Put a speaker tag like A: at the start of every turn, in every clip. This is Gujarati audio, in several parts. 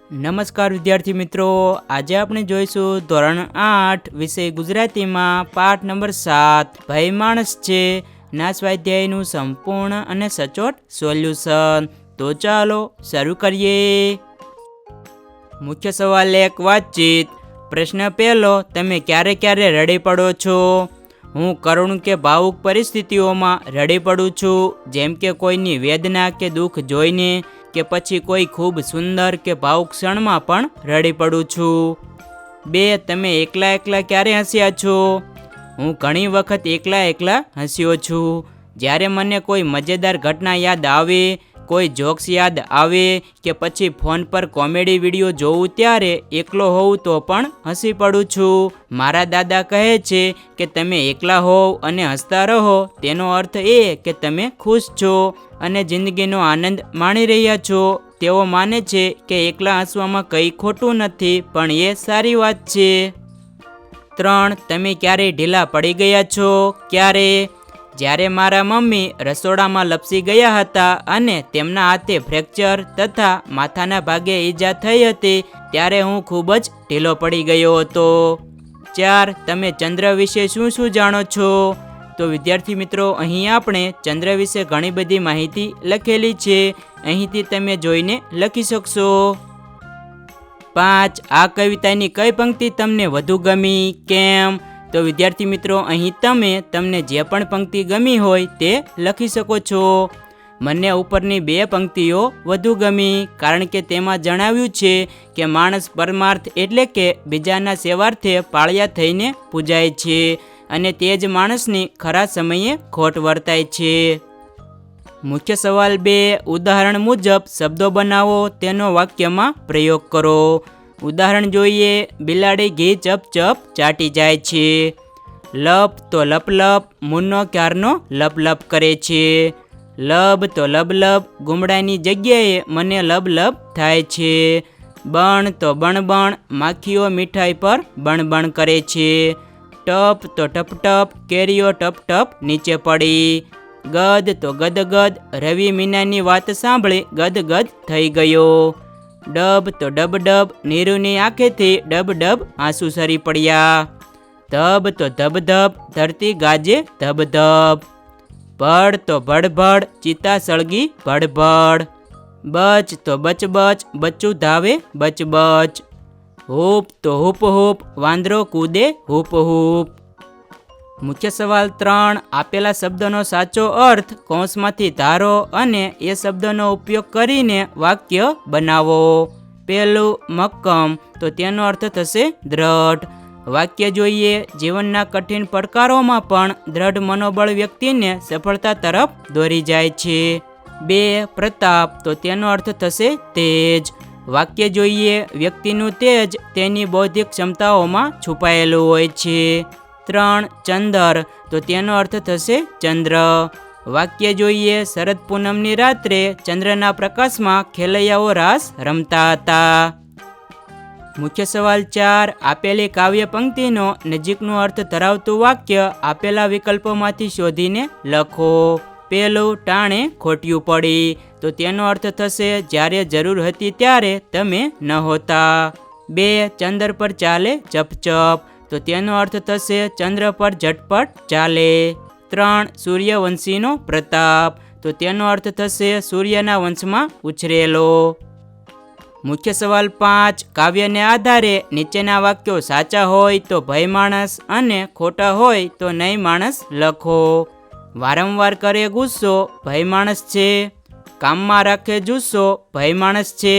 A: નમસ્કાર વિદ્યાર્થી મિત્રો, આજે આપણે જોઈશું ધોરણ 8 વિષય ગુજરાતીમાં પાઠ નંબર 7 ભય માણસ છે ના સ્વાધ્યાયનું સંપૂર્ણ અને સચોટ સોલ્યુશન। તો ચાલો શરૂ કરીએ। મુખ્ય સવાલ 1 વાતચીત। પ્રશ્ન પહેલો, તમે ક્યારે ક્યારે રડી પડો છો? હું કરુણ કે ભાવુક પરિસ્થિતિઓમાં રડી પડું છું, જેમ કે કોઈની વેદના કે દુઃખ જોઈને, કે પછી કોઈ ખૂબ સુંદર કે ભાવુક ક્ષણમાં પણ રડી પડું છું। 2, તમે એકલા એકલા ક્યારે હસ્યા છો? હું ઘણી વખત એકલા હસ્યો છું, જ્યારે મને કોઈ મજેદાર ઘટના યાદ આવે, કોઈ જોક્સ યાદ આવે, કે પછી ફોન પર કોમેડી વિડીયો જોઉં ત્યારે એકલો હોઉં તો પણ હસી પડું છું। મારા દાદા કહે છે કે તમે એકલા હોવ અને હસતા રહો તેનો અર્થ એ કે તમે ખુશ છો અને જિંદગીનો આનંદ માણી રહ્યા છો। તેઓ માને છે કે એકલા હસવામાં કંઈ ખોટું નથી, પણ એ સારી વાત છે। 3, તમે ક્યારેય ઢીલા પડી ગયા છો? ક્યારે? જ્યારે મારા મમ્મી રસોડામાં લપસી ગયા હતા અને તેમના હાથે ફ્રેક્ચર તથા માથાના ભાગે ઈજા થઈ હતી, ત્યારે હું ખૂબ જ ઢીલો પડી ગયો હતો। 4, તમે ચંદ્ર વિશે શું શું જાણો છો? તો વિદ્યાર્થી મિત્રો, અહીં આપણે ચંદ્ર વિશે ઘણી બધી માહિતી લખેલી છે, અહીંથી તમે જોઈને લખી શકશો। 5, આ કવિતાની કઈ પંક્તિ તમને વધુ ગમી, કેમ? તો વિદ્યાર્થી મિત્રો, અહીં તમને જે પણ પંક્તિ ગમી હોય તે લખી શકો છો। મને ઉપરની 2 પંક્તિઓ વધુ ગમી, કારણ કે તેમાં જણાવ્યું છે કે માણસ પરમાર્થ એટલે કે બીજાના સેવાર્થે પાળ્યા થઈને પૂજાય છે અને તે જ માણસની ખરા સમયે ખોટ વર્તાય છે। મુખ્ય સવાલ 2, ઉદાહરણ મુજબ શબ્દો બનાવો, તેનો વાક્યમાં પ્રયોગ કરો। ઉદાહરણ જોઈએ। બિલાડી ઘી ચપ ચપ ચાટી જાય છે। લપ તો લપ લપ, મુન્નો ક્યારનો લપ લપ કરે છે। લબ તો લબ લબ, ગુમડાની જગ્યાએ મને લબ લબ થાય છે। બણ તો બણ બણ, માખીઓ મીઠાઈ પર બણ બણ કરે છે। ટપ તો ટપ ટપ, કેરીઓ ટપ ટપ નીચે પડી। ગદ તો ગદ ગદ, રવિ મીનાની વાત સાંભળી ગદ ગદ થઈ ગયો। ડબ તો ડબ ડબ, નીરુની આંખેથી ડબ ડબ આંસુ સરી પડ્યા। ધબ તો ધબ ધબ, ધરતી ગાજે ધબ ધબ। ભડ તો ભડ ભડ, ચિતા સળગી ભડ ભડ। બચ તો બચ બચ, બચ્ચું ધાવે બચ બચ। હૂપ તો હૂપ હૂપ, વાંદરો કૂદે હૂપ હૂપ। મુખ્ય સવાલ 3, આપેલા શબ્દનો સાચો અર્થ કૌંસમાંથી ધારો અને એ શબ્દનો ઉપયોગ કરીને વાક્ય બનાવો। પહેલું, મક્કમ, તો તેનો અર્થ થશે દ્રઢ। વાક્ય જોઈએ। જીવનના કઠિન પડકારોમાં પણ દ્રઢ મનોબળ વ્યક્તિને સફળતા તરફ દોરી જાય છે। 2, પ્રતાપ, તો તેનો અર્થ થશે તેજ। વાક્ય જોઈએ। વ્યક્તિનું તેજ તેની બૌદ્ધિક ક્ષમતાઓમાં છુપાયેલું હોય છે। 3, ચંદર, તો તેનો અર્થ થશે ચંદ્ર। વાક્ય જોઈએ। શરદ પૂનમની રાત્રે ચંદ્રના પ્રકાશમાં ખેલૈયાઓ રાસ રમતા હતા। મુખ્ય સવાલ 4, આપેલી કાવ્ય પંક્તિનો નજીકનો અર્થ ધરાવતું વાક્ય આપેલા વિકલ્પોમાંથી શોધીને લખો। પહેલું, ટાણે ખોટિયું પડી, તો તેનો અર્થ થશે જ્યારે જરૂર હતી ત્યારે તમે નહોતા। 2, ચંદ્ર પર ચાલે ચપ ચપ, તો તેનો અર્થ થશે ચંદ્ર પર ઝટપટ ચાલે। 3, સૂર્યવંશીનો પ્રતાપ, તો તેનો અર્થ થશે સૂર્યના વંશમાં ઉછરેલો। મુખ્ય સવાલ 5, કાવ્યને આધારે નીચેના વાક્યો સાચા હોય તો ભય માણસ અને ખોટા હોય તો નહીં માણસ લખો। વારંવાર કરે ગુસ્સો, ભય માણસ છે। કામમાં રાખે જુસ્સો, ભય માણસ છે।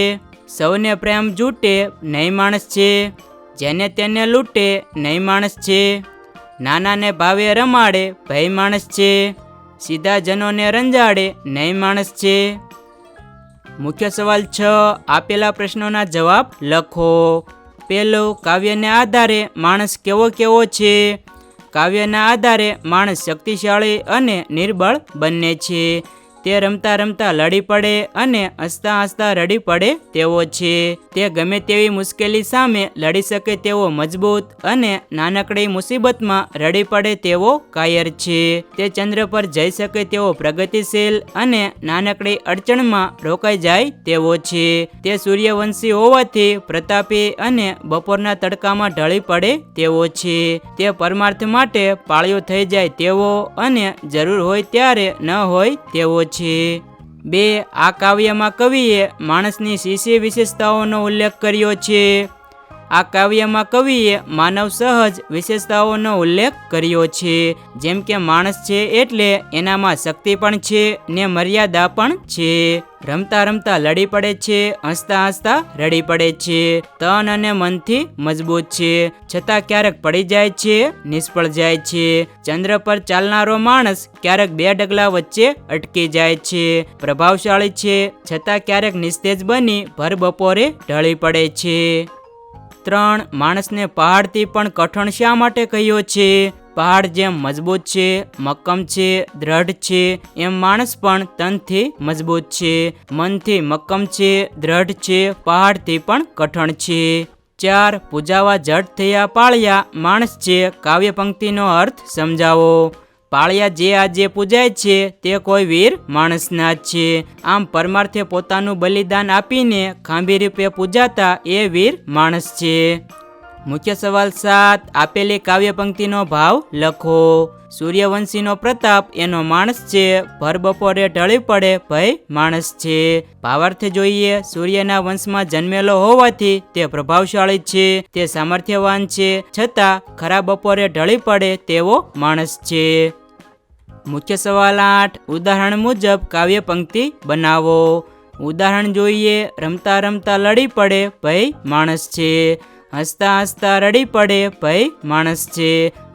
A: સૌને પ્રેમ જૂટે, નહીં માણસ છે। જેને તેને લૂંટે, નહીં માણસ છે। નાનાને ભાવે રમાડે, ભય માણસ છે। સીધા જનોને રંજાડે, નહીં માણસ છે। મુખ્ય સવાલ 6, આપેલા પ્રશ્નોના જવાબ લખો। પહેલું, કાવ્યને આધારે માણસ કેવો છે? કાવ્યના આધારે માણસ શક્તિશાળી અને નિર્બળ બંને છે। તે રમતા રમતા લડી પડે અને હસતા હસતા રડી પડે તેવો છે. તે ગમે તેવી મુશ્કેલી સામે લડી શકે તેવો મજબૂત અને નાનકડી મુસીબતમાં રડી પડે તેવો કાયર છે. તે ચંદ્ર પર જઈ શકે તેવો પ્રગતિશીલ અને નાનકડી અડચણમાં રોકાઈ જાય તેવો છે. તે સૂર્યવંશી હોવાથી પ્રતાપી અને બપોરના તડકામાં ઢળી પડે તેવો છે. તે પરમાર્થ માટે પાળ્યો થઈ જાય તેવો અને જરૂર હોય ત્યારે ન હોય તેવો છે. 2. આ કાવ્યમાં કવિએ માણસની શી વિશેષતાઓનો ઉલ્લેખ કર્યો છે? આ કાવ્યમાં કવિએ માનવ સહજ વિશેષતાઓનો ઉલ્લેખ કર્યો છે. જેમ કે માણસ છે એટલે એનામાં શક્તિ પણ છે ને મર્યાદા પણ છે. રમતા રમતા લડી પડે છે, હસતા હસતા રડી પડે છે, તન અને મનથી મજબૂત છે, છતાં ક્યારેક પડી જાય છે, નિષ્ફળ જાય છે. ચંદ્ર પર ચાલનારો માણસ ક્યારેક 2 ડગલા વચ્ચે અટકી જાય છે, પ્રભાવશાળી છે, છતાં ક્યારેક નિસ્તેજ બની ભર બપોરે ઢળી પડે છે. 3. માણસને પહાડથી પણ કઠણ શા માટે કહ્યો છે? પહાડ જેમ મજબૂત છે, મક્કમ છે, દ્રઢ છે, એમ માણસ પણ તનથી મજબૂત છે, મનથી મક્કમ છે, દ્રઢ છે, પહાડથી પણ કઠણ છે. 4. પૂજાવા જડ થયા પાળિયા માણસ છે. કાવ્ય પંક્તિનો અર્થ સમજાવો. પાળિયા જે આજે પૂજાય છે તે કોઈ વીર માણસના જ છે. આમ પરમાર્થે પોતાનું બલિદાન આપીને ખાંભી રૂપે પૂજાતા એ વીર માણસ છે. મુખ્ય સવાલ 7. આપેલી કાવ્ય પંક્તિનો ભાવ લખો. સૂર્યવંશીનો પ્રતાપ એનો માણસ છે, ભર બપોરે ઢળી પડે ભય માણસ છે. ભાવાર્થ જોઈએ. સૂર્યના વંશમાં જન્મેલો હોવાથી તે પ્રભાવશાળી છે, તે સામર્થ્યવાન છે, છતાં ખરા બપોરે ઢળી પડે તેવો માણસ છે. મુખ્ય સવાલ 8. ઉદાહરણ મુજબ કાવ્ય પંક્તિ બનાવો. ઉદાહરણ જોઈએ. રમતા રમતા લડી પડે ભય માણસ છે. હસતા હસતા રડી પડે ભય માણસ છે.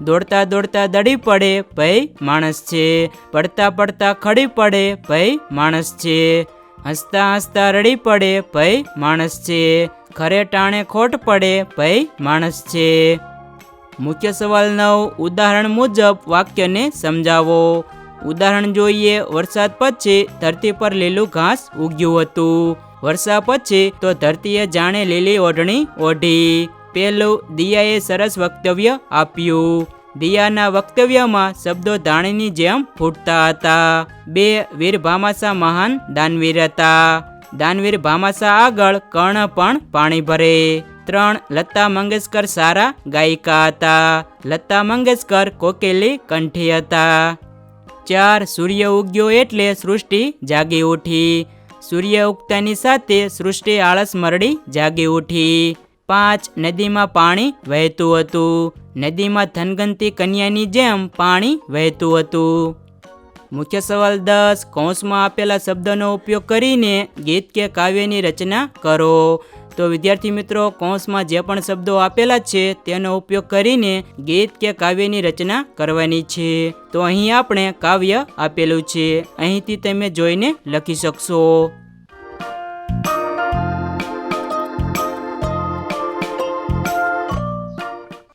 A: દોડતા દોડતા દડી પડે ભય માણસ છે. પડતા પડતા ખડી પડે ભય માણસ છે. હસતા હસતા રડી પડે ભય માણસ છે. ખરે ટાણે ખોટ પડે ભય માણસ છે. મુખ્ય સવાલ 9. ઉદાહરણ મુજબ વાક્યને સમજાવો. ઉદાહરણ જોઈએ. વરસાદ પછી ધરતી પર લીલું ઘાસ ઉગ્યું હતું. વર્ષા પછી તો ધરતીએ જાણે લીલી ઓઢણી ઓઢી. પહેલું, દિયાએ સરસ વક્તવ્ય આપ્યું. દિયાના વક્તવ્યમાં શબ્દો ધાણીની જેમ ફૂટતા હતા. 2. વીર ભામાશા મહાન દાનવીર હતા. દાનવીર ભામાશા આગળ કર્ણ પણ પાણી ભરે. 3. લતા મંગેશકર સારા ગાયિકા હતા. લતા મંગેશકર કોકિલી કંઠી હતા. 4. સૂર્ય ઉગ્યો એટલે સૃષ્ટિ જાગી ઉઠી. સૂર્ય ઉગતાની સાથે સૃષ્ટિ આળસ મરડી જાગી ઉઠી. 5. નદીમાં પાણી વહેતું હતું. નદીમાં થનગનતી કન્યાની જેમ પાણી વહેતું હતું. મુખ્ય સવાલ 10. કૌંસમાં આપેલા શબ્દનો ઉપયોગ કરીને ગીત કે કાવ્યની રચના કરો. તો વિદ્યાર્થી મિત્રો, કૌંસમાં જે પણ શબ્દો આપેલા છે તેનો ઉપયોગ કરીને ગીત કે કાવ્યની રચના કરવાની છે. તો અહીં આપણે કાવ્ય આપેલું છે, અહીંથી તમે જોઈને લખી શકશો.